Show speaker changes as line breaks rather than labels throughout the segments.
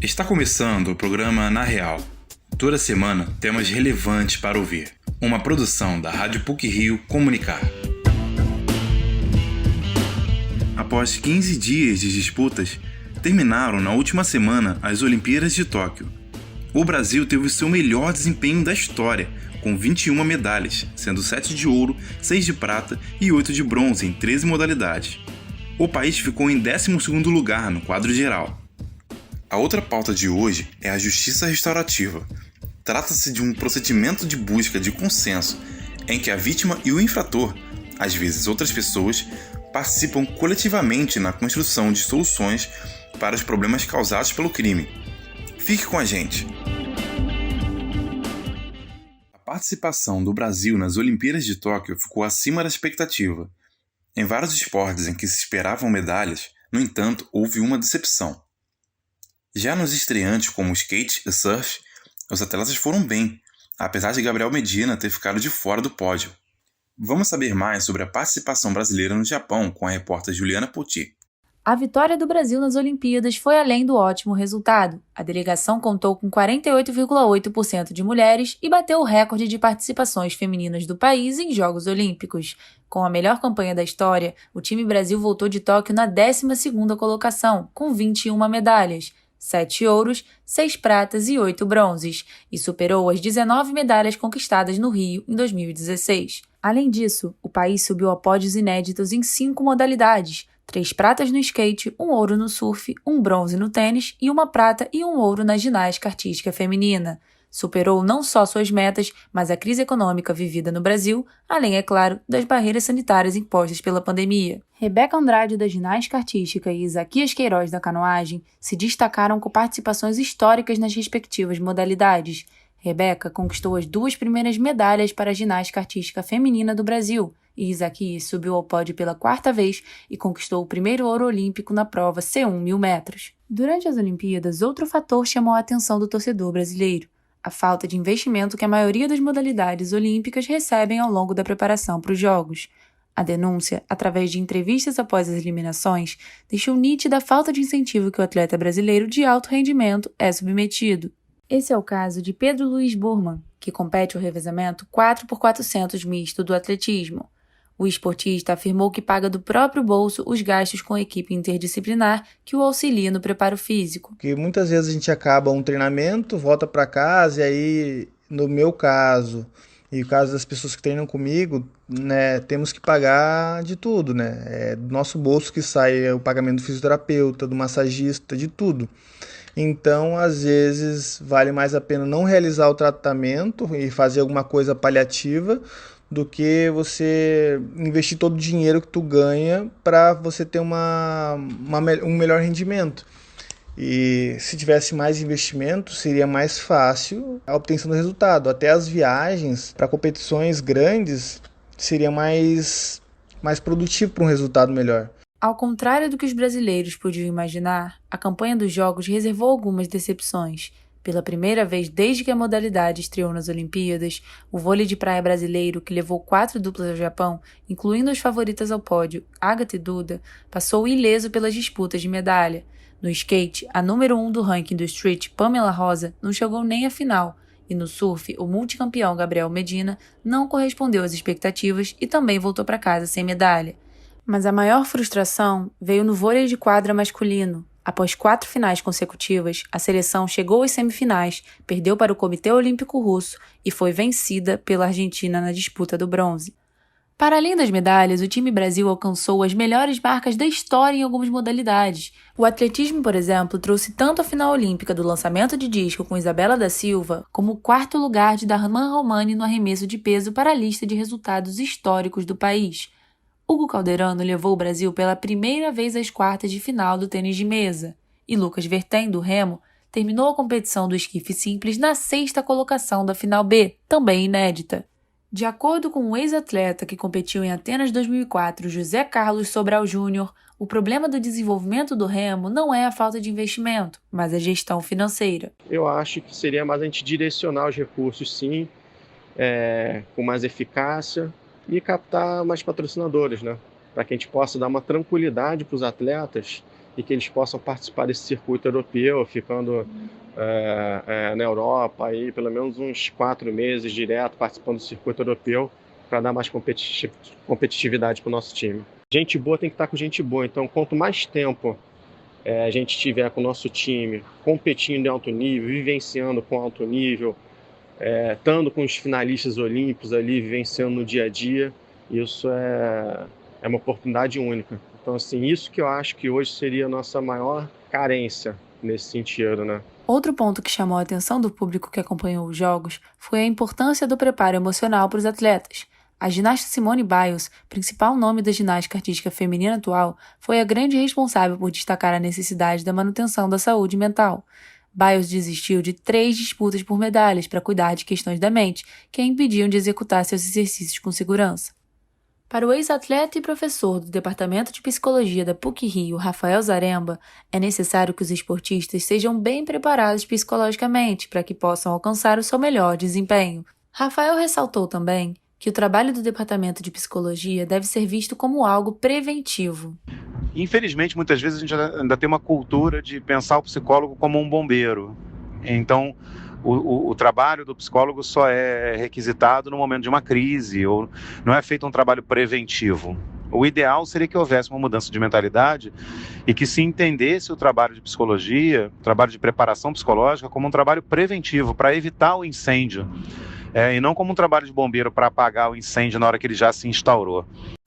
Está começando o programa Na Real. Toda semana temas relevantes para ouvir. Uma produção da Rádio PUC-Rio Comunicar. Após 15 dias de disputas, terminaram na última semana as Olimpíadas de Tóquio. O Brasil teve o seu melhor desempenho da história, com 21 medalhas, sendo 7 de ouro, 6 de prata e 8 de bronze em 13 modalidades. O país ficou em 12º lugar no quadro geral. A outra pauta de hoje é a justiça restaurativa. Trata-se de um procedimento de busca de consenso em que a vítima e o infrator, às vezes outras pessoas, participam coletivamente na construção de soluções para os problemas causados pelo crime. Fique com a gente! A participação do Brasil nas Olimpíadas de Tóquio ficou acima da expectativa. Em vários esportes em que se esperavam medalhas, no entanto, houve uma decepção. Já nos estreantes como o skate e surf, os atletas foram bem, apesar de Gabriel Medina ter ficado de fora do pódio. Vamos saber mais sobre a participação brasileira no Japão com a repórter Juliana Poti.
A vitória do Brasil nas Olimpíadas foi além do ótimo resultado. A delegação contou com 48,8% de mulheres e bateu o recorde de participações femininas do país em Jogos Olímpicos. Com a melhor campanha da história, o time Brasil voltou de Tóquio na 12ª colocação, com 21 medalhas. 7 ouros, 6 pratas e 8 bronzes, e superou as 19 medalhas conquistadas no Rio em 2016. Além disso, o país subiu a pódios inéditos em 5 modalidades: 3 pratas no skate, 1 ouro no surf, 1 bronze no tênis e 1 prata e 1 ouro na ginástica artística feminina. Superou não só suas metas, mas a crise econômica vivida no Brasil, além, é claro, das barreiras sanitárias impostas pela pandemia. Rebeca Andrade, da ginástica artística, e Isaquias Queiroz, da canoagem, se destacaram com participações históricas nas respectivas modalidades. Rebeca conquistou as 2 primeiras medalhas para a ginástica artística feminina do Brasil, e Isaquias subiu ao pódio pela 4ª vez e conquistou o primeiro ouro olímpico na prova C1 1000 metros. Durante as Olimpíadas, outro fator chamou a atenção do torcedor brasileiro: a falta de investimento que a maioria das modalidades olímpicas recebem ao longo da preparação para os Jogos. A denúncia, através de entrevistas após as eliminações, deixou nítida a falta de incentivo que o atleta brasileiro de alto rendimento é submetido. Esse é o caso de Pedro Luiz Burman, que compete o revezamento 4x400 misto do atletismo. O esportista afirmou que paga do próprio bolso os gastos com a equipe interdisciplinar que o auxilia no preparo físico.
Porque muitas vezes a gente acaba um treinamento, volta para casa e aí, no meu caso, e o caso das pessoas que treinam comigo, né, temos que pagar de tudo, né? É do nosso bolso que sai o pagamento do fisioterapeuta, do massagista, de tudo. Então, às vezes, vale mais a pena não realizar o tratamento e fazer alguma coisa paliativa do que você investir todo o dinheiro que tu ganha para você ter um melhor rendimento. E se tivesse mais investimento, seria mais fácil a obtenção do resultado. Até as viagens para competições grandes seria mais produtivo para um resultado melhor.
Ao contrário do que os brasileiros podiam imaginar, a campanha dos Jogos reservou algumas decepções. Pela primeira vez desde que a modalidade estreou nas Olimpíadas, o vôlei de praia brasileiro, que levou 4 duplas ao Japão, incluindo as favoritas ao pódio, Agatha e Duda, passou ileso pelas disputas de medalha. No skate, a número 1 do ranking do street, Pamela Rosa, não chegou nem à final, e no surf, o multicampeão Gabriel Medina não correspondeu às expectativas e também voltou para casa sem medalha. Mas a maior frustração veio no vôlei de quadra masculino. Após 4 finais consecutivas, a seleção chegou às semifinais, perdeu para o Comitê Olímpico Russo e foi vencida pela Argentina na disputa do bronze. Para além das medalhas, o time Brasil alcançou as melhores marcas da história em algumas modalidades. O atletismo, por exemplo, trouxe tanto a final olímpica do lançamento de disco com Isabela da Silva, como o 4º lugar de Darman Romani no arremesso de peso para a lista de resultados históricos do país. Hugo Calderano levou o Brasil pela primeira vez às quartas de final do tênis de mesa, e Lucas Vertem, do remo, terminou a competição do esquife simples na 6ª colocação da final B, também inédita. De acordo com o ex-atleta que competiu em Atenas 2004, José Carlos Sobral Júnior, o problema do desenvolvimento do remo não é a falta de investimento, mas a gestão financeira.
Eu acho que seria mais a gente direcionar os recursos, sim, com mais eficácia, e captar mais patrocinadores, né? Para que a gente possa dar uma tranquilidade para os atletas e que eles possam participar desse circuito europeu, ficando na Europa aí pelo menos uns 4 meses direto participando do circuito europeu para dar mais competitividade para o nosso time. Gente boa tem que estar com gente boa, então quanto mais tempo a gente tiver com o nosso time competindo em alto nível, vivenciando com alto nível, estando com os finalistas olímpicos ali, vivenciando no dia a dia, isso é uma oportunidade única. Então, assim, isso que eu acho que hoje seria a nossa maior carência nesse sentido, né?
Outro ponto que chamou a atenção do público que acompanhou os Jogos foi a importância do preparo emocional para os atletas. A ginasta Simone Biles, principal nome da ginástica artística feminina atual, foi a grande responsável por destacar a necessidade da manutenção da saúde mental. Biles desistiu de 3 disputas por medalhas para cuidar de questões da mente que a impediam de executar seus exercícios com segurança. Para o ex-atleta e professor do Departamento de Psicologia da PUC-Rio, Rafael Zaremba, é necessário que os esportistas sejam bem preparados psicologicamente para que possam alcançar o seu melhor desempenho. Rafael ressaltou também que o trabalho do Departamento de Psicologia deve ser visto como algo preventivo.
Infelizmente, muitas vezes a gente ainda tem uma cultura de pensar o psicólogo como um bombeiro. Então, o trabalho do psicólogo só é requisitado no momento de uma crise, ou não é feito um trabalho preventivo. O ideal seria que houvesse uma mudança de mentalidade e que se entendesse o trabalho de psicologia, o trabalho de preparação psicológica, como um trabalho preventivo, para evitar o incêndio, e não como um trabalho de bombeiro para apagar o incêndio na hora que ele já se instaurou.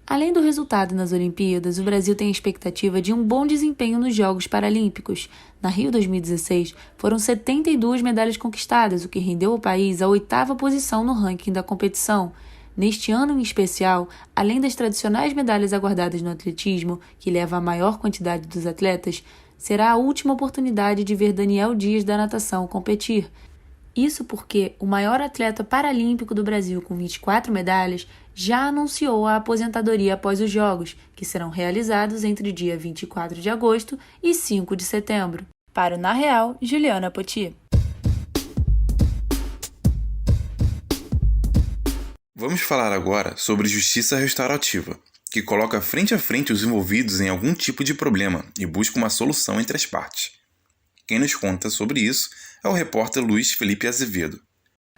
Além do resultado nas Olimpíadas, o Brasil tem a expectativa de um bom desempenho nos Jogos Paralímpicos. Na Rio 2016, foram 72 medalhas conquistadas, o que rendeu ao país a 8ª posição no ranking da competição. Neste ano em especial, além das tradicionais medalhas aguardadas no atletismo, que leva a maior quantidade dos atletas, será a última oportunidade de ver Daniel Dias da natação competir. Isso porque o maior atleta paralímpico do Brasil, com 24 medalhas, já anunciou a aposentadoria após os Jogos, que serão realizados entre dia 24 de agosto e 5 de setembro. Para o Na Real, Juliana Poti.
Vamos falar agora sobre justiça restaurativa, que coloca frente a frente os envolvidos em algum tipo de problema e busca uma solução entre as partes. Quem nos conta sobre isso é o repórter Luiz Felipe Azevedo.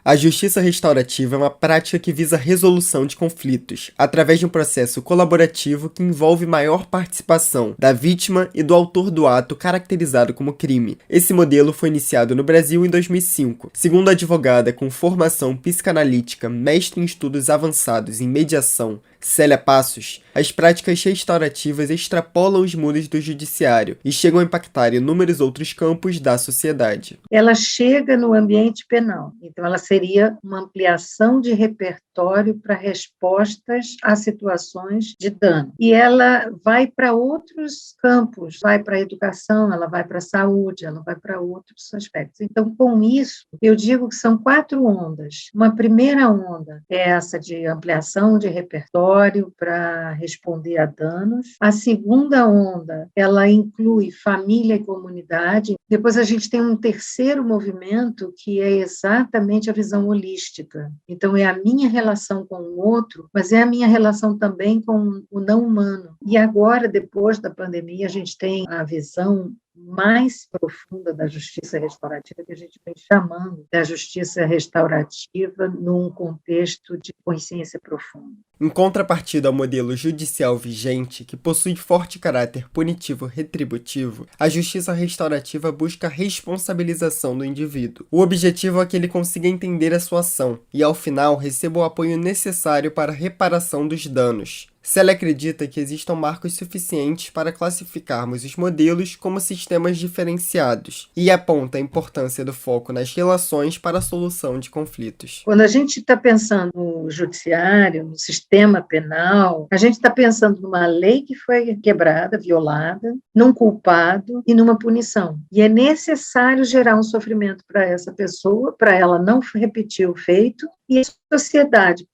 A justiça restaurativa é uma prática que visa a resolução de conflitos, através de um processo colaborativo que envolve maior participação da vítima e do autor do ato caracterizado como crime. Esse modelo foi iniciado no Brasil em 2005. Segundo a advogada com formação psicanalítica, mestre em estudos avançados em mediação, Célia Passos, as práticas restaurativas extrapolam os muros do judiciário e chegam a impactar inúmeros outros campos da sociedade.
Ela chega no ambiente penal, então ela seria uma ampliação de repertório para respostas a situações de dano. E ela vai para outros campos, vai para a educação, ela vai para a saúde, ela vai para outros aspectos. Então, com isso, eu digo que são 4 ondas. Uma primeira onda é essa de ampliação de repertório para responder a danos. A segunda onda, ela inclui família e comunidade. Depois a gente tem um terceiro movimento que é exatamente a visão holística. Então é a minha relação com o outro, mas é a minha relação também com o não humano. E agora, depois da pandemia, a gente tem a visão mais profunda da justiça restaurativa, que a gente vem chamando da justiça restaurativa num contexto de consciência profunda.
Em contrapartida ao modelo judicial vigente, que possui forte caráter punitivo-retributivo, a justiça restaurativa busca a responsabilização do indivíduo. O objetivo é que ele consiga entender a sua ação e, ao final, receba o apoio necessário para a reparação dos danos. Célia acredita que existam marcos suficientes para classificarmos os modelos como sistemas diferenciados e aponta a importância do foco nas relações para a solução de conflitos.
Quando a gente está pensando no judiciário, no sistema penal, a gente está pensando numa lei que foi quebrada, violada, num culpado e numa punição. E é necessário gerar um sofrimento para essa pessoa, para ela não repetir o feito e a sociedade,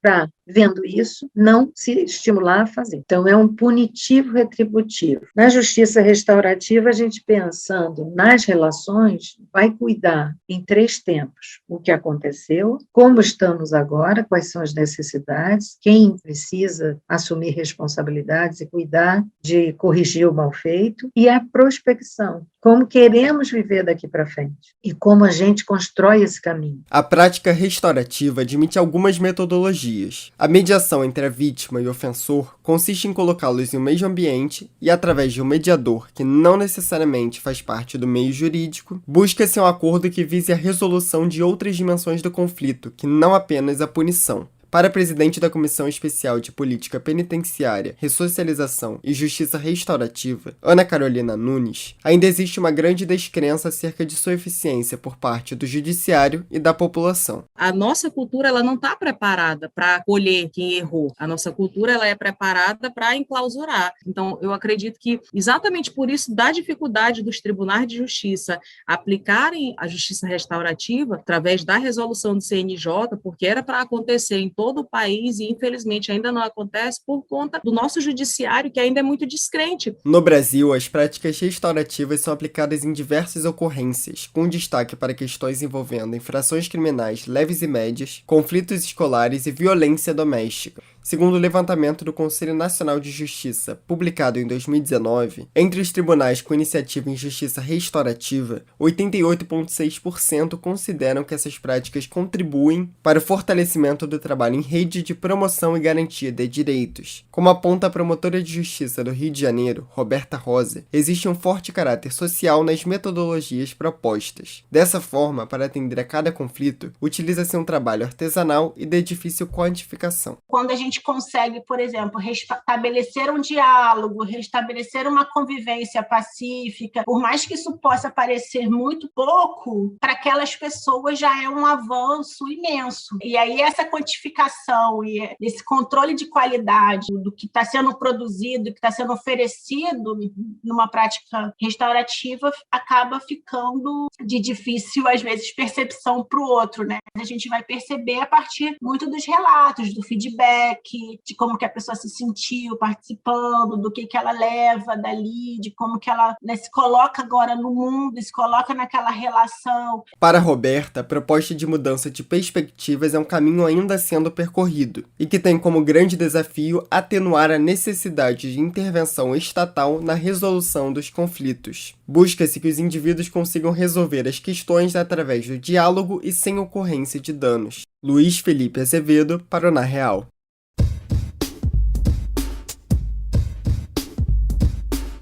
vendo isso, não se estimular a fazer. Então, é um punitivo retributivo. Na justiça restaurativa, a gente pensando nas relações, vai cuidar em 3 tempos: o que aconteceu, como estamos agora, quais são as necessidades, quem precisa assumir responsabilidades e cuidar de corrigir o mal feito, e a prospecção, como queremos viver daqui para frente e como a gente constrói esse caminho.
A prática restaurativa admite algumas metodologias. A mediação entre a vítima e o ofensor consiste em colocá-los em um mesmo ambiente e, através de um mediador que não necessariamente faz parte do meio jurídico, busca-se um acordo que vise a resolução de outras dimensões do conflito, que não apenas a punição. Para a presidente da Comissão Especial de Política Penitenciária, Ressocialização e Justiça Restaurativa, Ana Carolina Nunes, ainda existe uma grande descrença acerca de sua eficiência por parte do judiciário e da população.
A nossa cultura ela não está preparada para acolher quem errou. A nossa cultura ela é preparada para enclausurar. Então, eu acredito que exatamente por isso da dificuldade dos tribunais de justiça aplicarem a justiça restaurativa através da resolução do CNJ, porque era para acontecer em todo o país e, infelizmente, ainda não acontece por conta do nosso judiciário, que ainda é muito descrente.
No Brasil, as práticas restaurativas são aplicadas em diversas ocorrências, com destaque para questões envolvendo infrações criminais leves e médias, conflitos escolares e violência doméstica. Segundo o levantamento do Conselho Nacional de Justiça, publicado em 2019, entre os tribunais com iniciativa em justiça restaurativa, 88,6% consideram que essas práticas contribuem para o fortalecimento do trabalho em rede de promoção e garantia de direitos. Como aponta a promotora de justiça do Rio de Janeiro, Roberta Rosa, existe um forte caráter social nas metodologias propostas. Dessa forma, para atender a cada conflito, utiliza-se um trabalho artesanal e de difícil quantificação.
Quando a gente consegue, por exemplo, restabelecer um diálogo, restabelecer uma convivência pacífica, por mais que isso possa parecer muito pouco, para aquelas pessoas já é um avanço imenso. E aí essa quantificação e esse controle de qualidade do que está sendo produzido, do que está sendo oferecido numa prática restaurativa acaba ficando de difícil, às vezes, percepção para o outro, né? A gente vai perceber a partir muito dos relatos, do feedback, de como que a pessoa se sentiu participando, do que ela leva dali, de como que ela, né, se coloca agora no mundo, se coloca naquela relação.
Para Roberta, a proposta de mudança de perspectivas é um caminho ainda sendo percorrido e que tem como grande desafio atenuar a necessidade de intervenção estatal na resolução dos conflitos. Busca-se que os indivíduos consigam resolver as questões através do diálogo e sem ocorrência de danos. Luiz Felipe Azevedo, para o Na Real.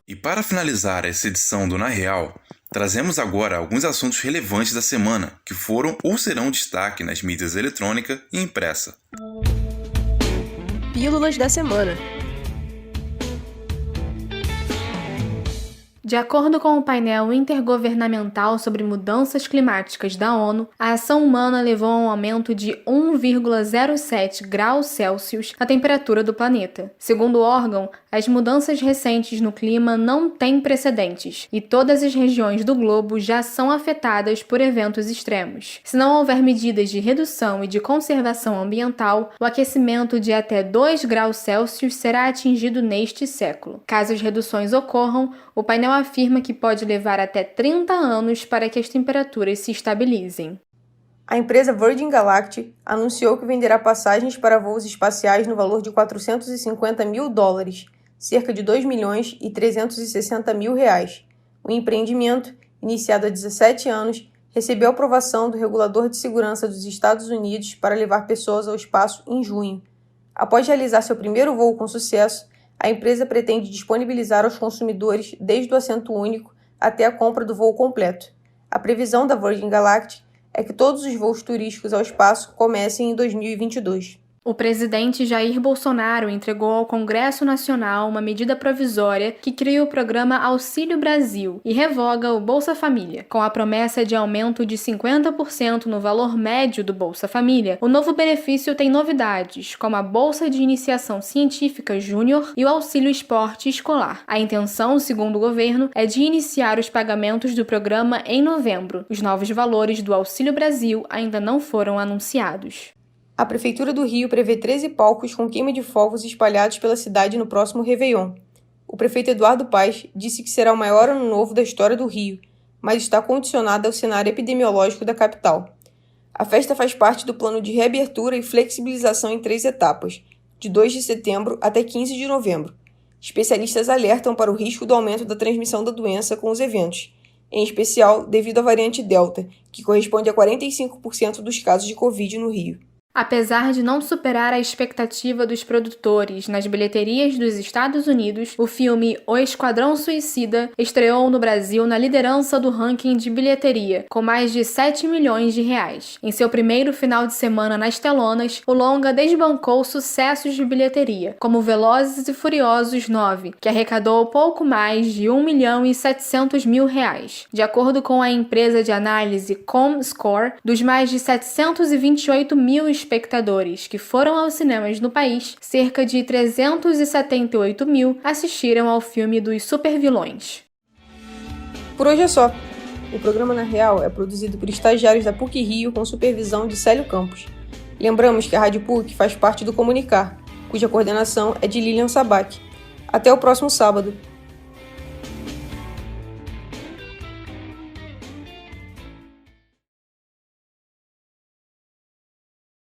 E para finalizar essa edição do Na Real, trazemos agora alguns assuntos relevantes da semana que foram ou serão destaque nas mídias eletrônica e impressa.
Pílulas da semana.
De acordo com o painel intergovernamental sobre mudanças climáticas da ONU, a ação humana levou a um aumento de 1,07 graus Celsius na temperatura do planeta. Segundo o órgão, as mudanças recentes no clima não têm precedentes e todas as regiões do globo já são afetadas por eventos extremos. Se não houver medidas de redução e de conservação ambiental, o aquecimento de até 2 graus Celsius será atingido neste século. Caso as reduções ocorram, o painel afirma que pode levar até 30 anos para que as temperaturas se estabilizem.
A empresa Virgin Galactic anunciou que venderá passagens para voos espaciais no valor de $450 mil, cerca de R$2.360 mil. O empreendimento, iniciado há 17 anos, recebeu aprovação do regulador de segurança dos Estados Unidos para levar pessoas ao espaço em junho. Após realizar seu primeiro voo com sucesso, a empresa pretende disponibilizar aos consumidores desde o assento único até a compra do voo completo. A previsão da Virgin Galactic é que todos os voos turísticos ao espaço comecem em 2022.
O presidente Jair Bolsonaro entregou ao Congresso Nacional uma medida provisória que cria o programa Auxílio Brasil e revoga o Bolsa Família. Com a promessa de aumento de 50% no valor médio do Bolsa Família, o novo benefício tem novidades, como a Bolsa de Iniciação Científica Júnior e o Auxílio Esporte Escolar. A intenção, segundo o governo, é de iniciar os pagamentos do programa em novembro. Os novos valores do Auxílio Brasil ainda não foram anunciados.
A Prefeitura do Rio prevê 13 palcos com queima de fogos espalhados pela cidade no próximo Réveillon. O prefeito Eduardo Paes disse que será o maior ano novo da história do Rio, mas está condicionado ao cenário epidemiológico da capital. A festa faz parte do plano de reabertura e flexibilização em 3 etapas, de 2 de setembro até 15 de novembro. Especialistas alertam para o risco do aumento da transmissão da doença com os eventos, em especial devido à variante Delta, que corresponde a 45% dos casos de Covid no Rio.
Apesar de não superar a expectativa dos produtores nas bilheterias dos Estados Unidos, o filme O Esquadrão Suicida estreou no Brasil na liderança do ranking de bilheteria, com mais de 7 milhões de reais. Em seu primeiro final de semana nas telonas, o longa desbancou sucessos de bilheteria, como Velozes e Furiosos 9, que arrecadou pouco mais de 1.700.000 reais. De acordo com a empresa de análise Comscore, dos mais de 728 mil espectadores que foram aos cinemas no país, cerca de 378 mil assistiram ao filme dos supervilões.
Por hoje é só. O programa Na Real é produzido por estagiários da PUC-Rio com supervisão de Célio Campos. Lembramos que a Rádio PUC faz parte do Comunicar, cuja coordenação é de Lilian Sabac. Até o próximo sábado.